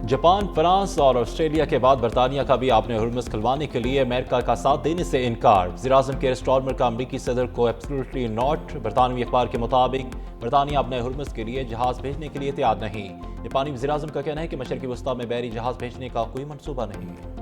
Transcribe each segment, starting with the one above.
Japan, France और Australia के बाद बरतानिया का भी आपने हुर्मुज़ खुलवाने के लिए अमेरिका का साथ देने से इनकार। वज़ीर-ए-आज़म केयर स्टारमर का अमरीकी सदर को एब्सोल्युटली नॉट। बरतानवी अखबार के मुताबिक बरतानिया अपने हुर्मुज़ के लिए जहाज़ भेजने के लिए तैयार नहीं। जापानी वज़ीर-ए-आज़म का कहना है कि मशरक़ी वस्ता में बहरी जहाज़ भेजने का कोई मनसूबा नहीं।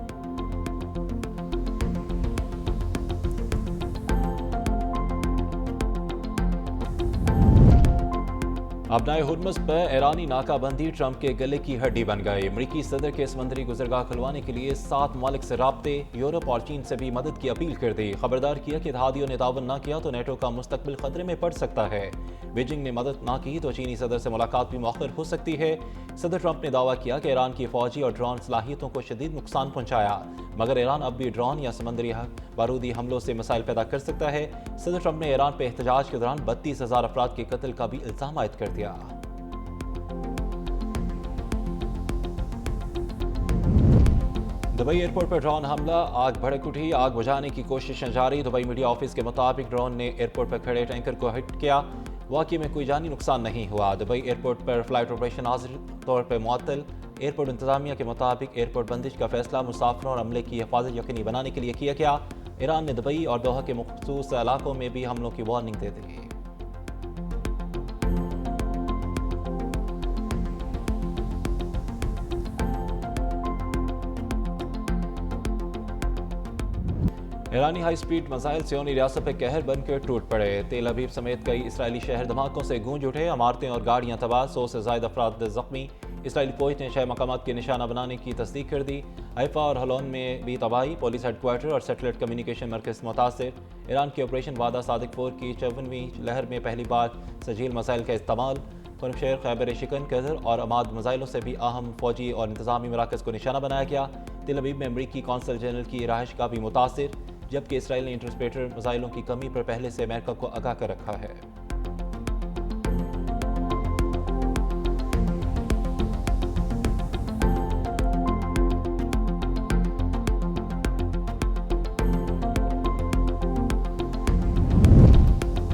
अपनाए हुर्मुज़ पर ईरानी नाकाबंदी ट्रंप के गले की हड्डी बन गई। अमरीकी सदर के समंदरी गुजरगाह खुलवाने के लिए 7 ममालिक से राब्ते, यूरोप और चीन से भी मदद की अपील कर दी। खबरदार किया कि इत्तेहादियों ने तावन न किया तो नेटो का मुस्तकबिल खतरे में पड़ सकता है। बीजिंग ने मदद न की तो चीनी सदर से मुलाकात भी मौखर हो सकती है। सदर ट्रंप ने दावा किया कि ईरान की फौजी और ड्रोन सलाहियतों को शदीद नुकसान पहुंचाया, मगर ईरान अब भी ड्रोन या समंदरी बारूदी हमलों से मसाइल पैदा कर सकता है। सदर ट्रंप ने ईरान पर एहतजाज के दौरान 32,000 अफराद के कत्ल का भी इल्जाम आयद कर दिया। दुबई एयरपोर्ट पर ड्रोन हमला, आग भड़क उठी। आग बुझाने की कोशिशें जारी। दुबई मीडिया ऑफिस के मुताबिक ड्रोन ने एयरपोर्ट पर खड़े टैंकर को हिट किया। वाक़ये में कोई जानी नुकसान नहीं हुआ। दुबई एयरपोर्ट पर फ्लाइट ऑपरेशन आज़िर तौर पर मुअत्तल। एयरपोर्ट इंतजामिया के मुताबिक एयरपोर्ट बंदिश का फैसला मुसाफिरों और अमले की हिफाजत यकीनी बनाने के लिए किया गया। ईरान ने दुबई और दोहा के मखसूस इलाकों में भी हमलों की वार्निंग दे दी। ईरानी हाई स्पीड मिसाइल सियोनी रियासत पर कहर बनकर टूट पड़े। तेल अवीव समेत कई इसराइली शहर धमाकों से गूंज उठे। इमारतें और गाड़ियां तबाह, 100 से ज्यादा अफराद जख्मी। इसराइली फौज ने 6 मकामात के निशाना बनाने की तस्दीक कर दी। हाइफा और हलोन में भी तबाही, पुलिस हेडक्वार्टर और सैटेलाइट कम्युनिकेशन मरकज मुतासर। ईरान के ऑपरेशन वादा सादिक 4 की 54वीं लहर में पहली बार सजील मिसाइल का इस्तेमाल। खुरमशेर, खैबर शिकन, कदर और अमाद मिसाइलों से भी अहम फौजी और इंतजामी मराकज़ को निशाना बनाया गया। तेल अवीव में अमरीकी कौंसल जनरल की रहायश का भी मुतासर, जबकि इसराइल ने इंटरस्पेटर मिसाइलों की कमी पर पहले से अमेरिका को आगाह कर रखा है।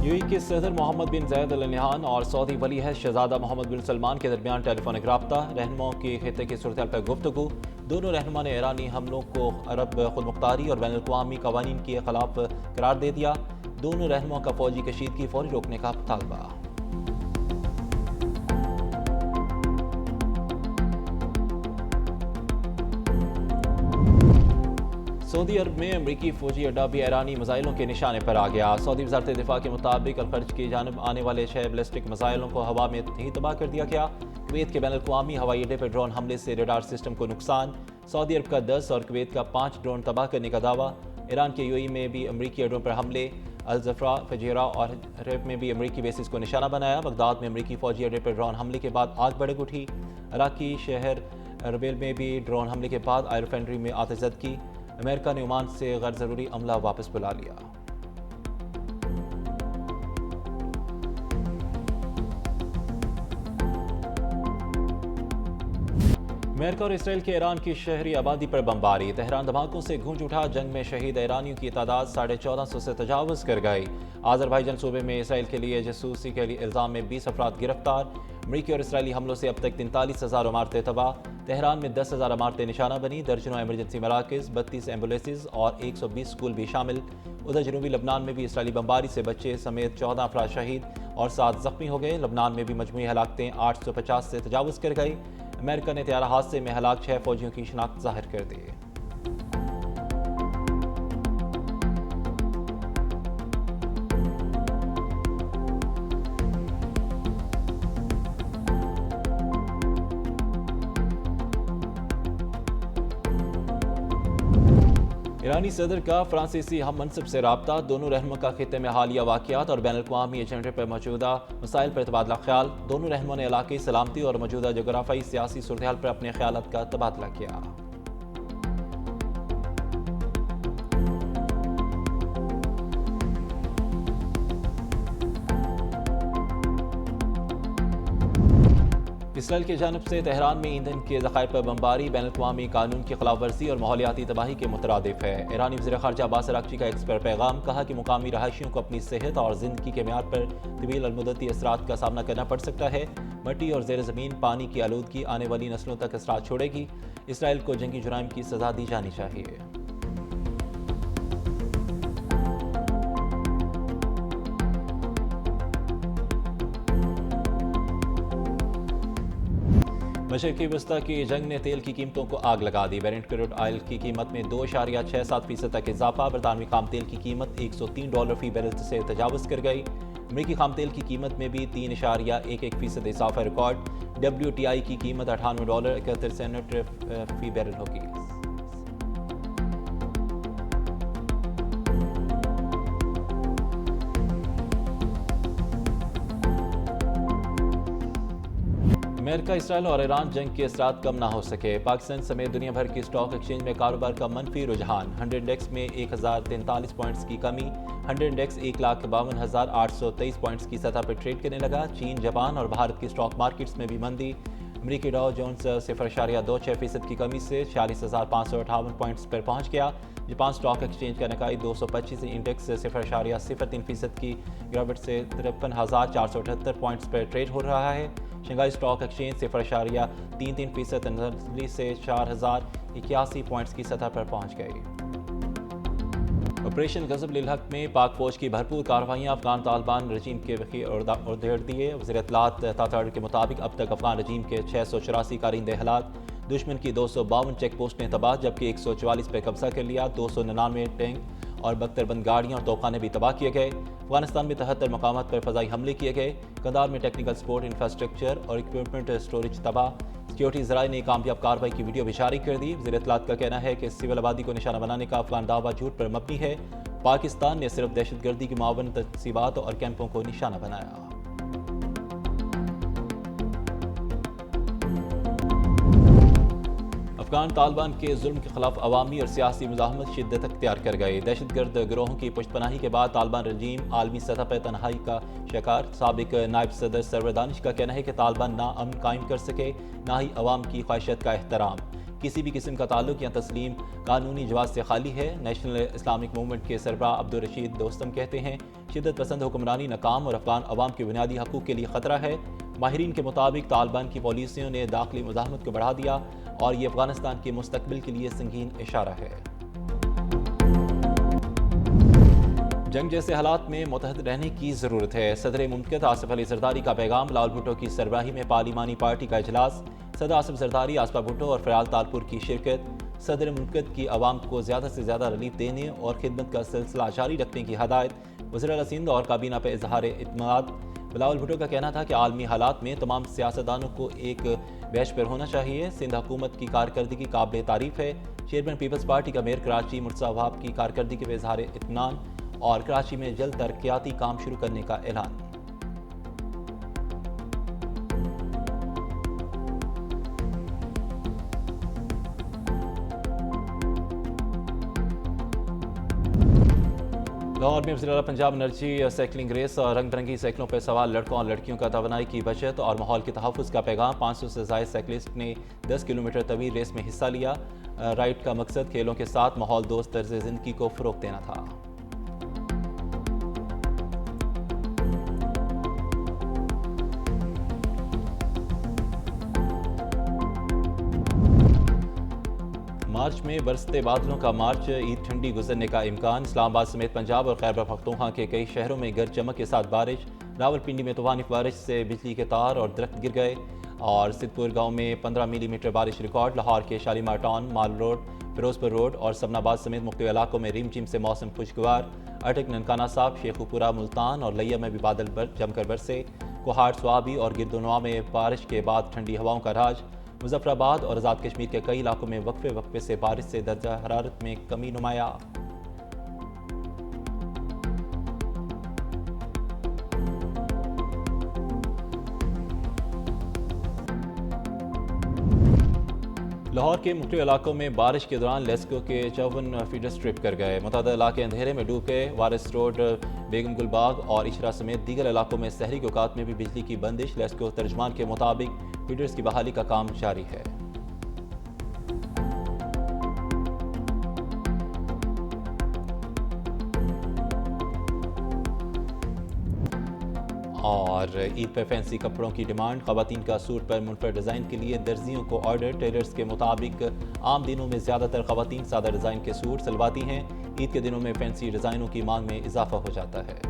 यूएई के सदर मोहम्मद बिन ज़ायद अल नहयान और सऊदी वली अहद शहजादा मोहम्मद बिन सलमान के दरमियान टेलीफोनिक राब्ता, रहनुमाओं की खित्ते की सूरत पर गुफ्तगू। दोनों रहनुमा ने ईरानी हमलों को अरब खुदमुख्तारी और बैनुल-अक़वामी कवानीन के खिलाफ करार दे दिया। दोनों रहनुमाओं का फौजी कशीदगी फौरी रोकने का मुतालबा। सऊदी अरब में अमरीकी फौजी अड्डा भी ईरानी मिसाइलों के निशाने पर आ गया। सऊदी वज़ारत दिफा के मुताबिक अलखर्ज की जानिब आने वाले 6 बैलिस्टिक मिसाइलों को हवा में ही तबाह कर दिया गया। कुवैत के बैनुल-अक़वामी हवाई अड्डे पर ड्रोन हमले से रडार सिस्टम को नुकसान। सऊदी अरब का 10 और कुवैत का 5 ड्रोन तबाह करने का दावा। ईरान के यूएई में भी अमरीकी अड्डों पर हमले। अल जफरा, फजीरा और रेब में भी अमरीकी बेसिस को निशाना बनाया। बगदाद में अमरीकी फौजी अड्डे पर ड्रोन हमले के बाद आग भड़क उठी। इराकी शहर अरबिल में भी ड्रोन हमले के बाद आयल रिफाइनरी में आतिशबाजी की। अमेरिका ने ओमान से गैर ज़रूरी अमला वापस बुला लिया। अमेरिका और इसराइल के ईरान की शहरी आबादी पर बमबारी। तेहरान धमाकों से गूंज उठा। जंग में शहीद ईरानियों की तादाद 1450 से तजावज़ कर गई। आज़रबाईजान सूबे में इसराइल के लिए जासूसी के लिए इल्ज़ाम में 20 अफराद गिरफ्तार। अमरीकी और इसराइली हमलों से अब तक 43,000 इमारतें तबाह। तेहरान में 10,000 इमारतें निशाना बनी। दर्जनों एमरजेंसी मराकज़, 32 एम्बुलेंसेज और 120 स्कूल भी शामिल। उधर जनूबी लबनान में भी इसराइली बमबारी से बच्चे समेत 14 अफराद शहीद और 7 जख्मी हो गए। लबनान में भी मजमूई हलाकतें 850 से तजावज़ कर गई। अमेरिका ने तैयारा हादसे में हलाक 6 फौजियों की शनाख्त जाहिर कर दी। ईरानी सदर का फ्रांसीसी हम मनसब से राब्ता। दोनों रहनुमा का खित्ते में हालिया वाक़यात और बैनुल-अक़वामी एजेंडे पर मौजूदा मसाइल पर तबादला ख्याल। दोनों रहनुमा ने इलाक़ाई सलामती और मौजूदा जोग्राफियाई सियासी सूरत-ए-हाल पर अपने ख्यालात का तबादला किया। इसराइल की जानिब से तेहरान में ईंधन के ज़खायर पर बमबारी बैनुल-अक़वामी कानून की खिलाफ वर्जी और माहौलियाती तबाही के मुतरादिफ है। ईरानी वज़ीर ख़ारजा अब्बास अराग़ची का एक्स पर पैगाम, कहा कि मुकामी रहायशियों को अपनी सेहत और ज़िंदगी के मेयार पर तवील अलमुद्दती असरात का सामना करना पड़ सकता है। मट्टी और ज़ेर ज़मीन पानी की आलूदगी आने वाली नस्लों तक असरात छोड़ेगी। इसराइल को जंगी जुराइम की सज़ा दी जानी चाहिए। मशरक़ी वस्ता की जंग ने तेल की कीमतों को आग लगा दी। बैरेंट क्रूड ऑयल की कीमत में 2.67% तक इजाफा। बरतानवी खाम तेल की कीमत $103 फी बैरल से तजावज़ कर गई। अमरीकी खाम तेल की कीमत में भी 3.11% इजाफा रिकॉर्ड। WTI की कीमत $98.71 फी बैरल होगी। अमेरिका, इसराइल और ईरान जंग के असरात कम ना हो सके। पाकिस्तान समेत दुनिया भर की स्टॉक एक्सचेंज में कारोबार का मनफी रुझान। 100 इंडेक्स में 1043 पॉइंट्स की कमी। 100 इंडेक्स 1,52,823 पॉइंट्स की सतह पर ट्रेड करने लगा। चीन, जापान और भारत की स्टॉक मार्केट्स में भी मंदी। अमरीकी डॉ जोन्स 0.26% की कमी से 46,558 पॉइंट्स पर पहुंच गया। जापान स्टॉक एक्सचेंज का निकाई 225 इंडेक्स 0.03% की गिरावट से 53,478 पॉइंट्स पर ट्रेड हो रहा है। शंघाई स्टॉक एक्सचेंज 0.33% नरमी से 4,081 पॉइंट्स की सतह पर पहुंच गई। ऑपरेशन गजब लिल हक में पाक फौज की भरपूर कार्रवाइयाँ अफगान तालिबान रजीम के वकी उधेड़ दिए। वज़ीर इत्तलात ताताड़ के मुताबिक अब तक अफगान रजीम के 684 कारिंदे हलाक, दुश्मन की 252 चेक पोस्टें तबाह, जबकि 144 पर कब्जा कर लिया। 299 टैंक और बख्तरबंद गाड़ियाँ और तोपखाने भी तबाह किए गए। अफगानिस्तान में 73 मकामात पर फ़ज़ाई हमले किए गए। कंधार में टेक्निकल सपोर्ट, इंफ्रास्ट्रक्चर और इक्विपमेंट स्टोरेज तबाह। सिक्योरिटी ज़राए ने कामयाब कार्रवाई की वीडियो भी जारी कर दी। वज़ीर इत्तलात का कहना है कि सिविल आबादी को निशाना बनाने का अफगान दावा झूठ पर मबनी है। पाकिस्तान ने सिर्फ दहशतगर्दी की मावन तनसीबात और कैंपों को निशाना बनाया। अफगान तालिबान के जुल्म के खिलाफ अवामी और सियासी मुजाहमत शिद्दत अख्तियार कर गए। दहशतगर्द गिरोहों की पुश्तपनाही के बाद तालिबान रजीम आलमी सतह पर तनहाई का शिकार। साबिक नायब सदर सरवर दानिश का कहना है कि तालिबान ना अमन कायम कर सके, ना ही अवाम की ख्वाहिशत का एहतराम। किसी भी किस्म का ताल्लुक या तस्लीम कानूनी जवाब से खाली है। नेशनल इस्लामिक मूवमेंट के सरबराह अब्दुल रशीद दोस्तम कहते हैं, शिद्दत पसंद हुक्मरानी नाकाम और अफगान अवाम के बुनियादी हकूक़ के लिए ख़तरा है। माहिरीन के मुताबिक तालिबान की पॉलिसियों ने दाखिली मुज़ाहमत को बढ़ा दिया और ये अफगानिस्तान के मुस्तकबिल के लिए संगीन इशारा है। जंग जैसे हालात में मुतहद रहने की ज़रूरत है। सदर मुमकिन आसिफ अली जरदारी का पैगाम। बिलावल भुट्टो की सरबराही में पार्लिमानी पार्टी का इजलास। सदर आसिफ जरदारी, आसफा भुट्टो और फयाल तालपुर की शिरकत। सदर मुमकिन की आवाम को ज़्यादा से ज़्यादा रिलीफ देने और खिदमत का सिलसिला जारी रखने की हदायत। वज़ीर आला सिंध और काबीना पर इजहार इत्मीनान। बिलावल भुट्टो का कहना था कि आलमी हालात में तमाम सियासतदानों को एक बैच पर होना चाहिए। सिंध हुकूमत की कारकर्दगी काबिल तारीफ है। चेयरमैन पीपल्स पार्टी का मेयर कराची मुर्तज़ा वहाब की कारकर्दगी पर इजहार इत्मीनान और कराची में जल्द तरक्याती काम शुरू करने का ऐलान। लाहौर में वज़ीर आला पंजाब एनर्जी साइकिलिंग रेस और रंग बिरंगी साइकिलों पर सवार लड़कों और लड़कियों का तवानाई की बचत और माहौल के तहफ़्फ़ुज़ का पैगाम। 500 से ज़ायद साइकिलिस्ट ने 10 किलोमीटर तवील रेस में हिस्सा लिया। राइड का मकसद खेलों के साथ माहौल दोस्त तर्ज़ ज़िंदगी को फ़रोग़ देना था। मार्च में बरसते बादलों का मार्च, ईद ठंडी गुजरने का इम्कान। इस्लामाबाद समेत पंजाब और खैबर पख्तूनख्वा के कई शहरों में गरज चमक के साथ बारिश। रावलपिंडी में तूफ़ानी बारिश से बिजली के तार और दरख्त गिर गए और सिद्धपुर गांव में 15 मिलीमीटर बारिश रिकॉर्ड। लाहौर के शालीमार टाउन, माल रोड, फिरोजपुर रोड और समनाबाद समेत मुख्तलिफ इलाकों में रिमझिम से मौसम खुशगवार। अटक, ननकाना साहब, शेखुपुरा, मुल्तान और लिया में भी बादल जमकर बरसे। कोहाट, स्वाबी और गिरदुनवा में बारिश के बाद ठंडी हवाओं का राज। मुजफ्फराबाद और आज़ाद कश्मीर के कई इलाकों में वक्फे वक्फे से बारिश से दर्जा हरारत में कमी नुमाया। लाहौर के मुख्तलिफ इलाकों में बारिश के दौरान लेस्को के 54 फीडर स्ट्रिप कर गए। मुतअद्दिद इलाके अंधेरे में डूब गए। वारिस रोड, बेगम गुलबाग और इशरा समेत दीगर इलाकों में सहरी के औकात में भी बिजली की बंदिश। लेस्को तर्जमान के मुताबिक फीडर्स की बहाली का काम जारी है। और ईद पर फैंसी कपड़ों की डिमांड, ख़वातीन का सूट पर मुनफरद डिज़ाइन के लिए दर्जियों को ऑर्डर। टेलर्स के मुताबिक आम दिनों में ज़्यादातर ख़वातीन सादा डिज़ाइन के सूट सिलवाती हैं। ईद के दिनों में फैंसी डिज़ाइनों की मांग में इजाफा हो जाता है।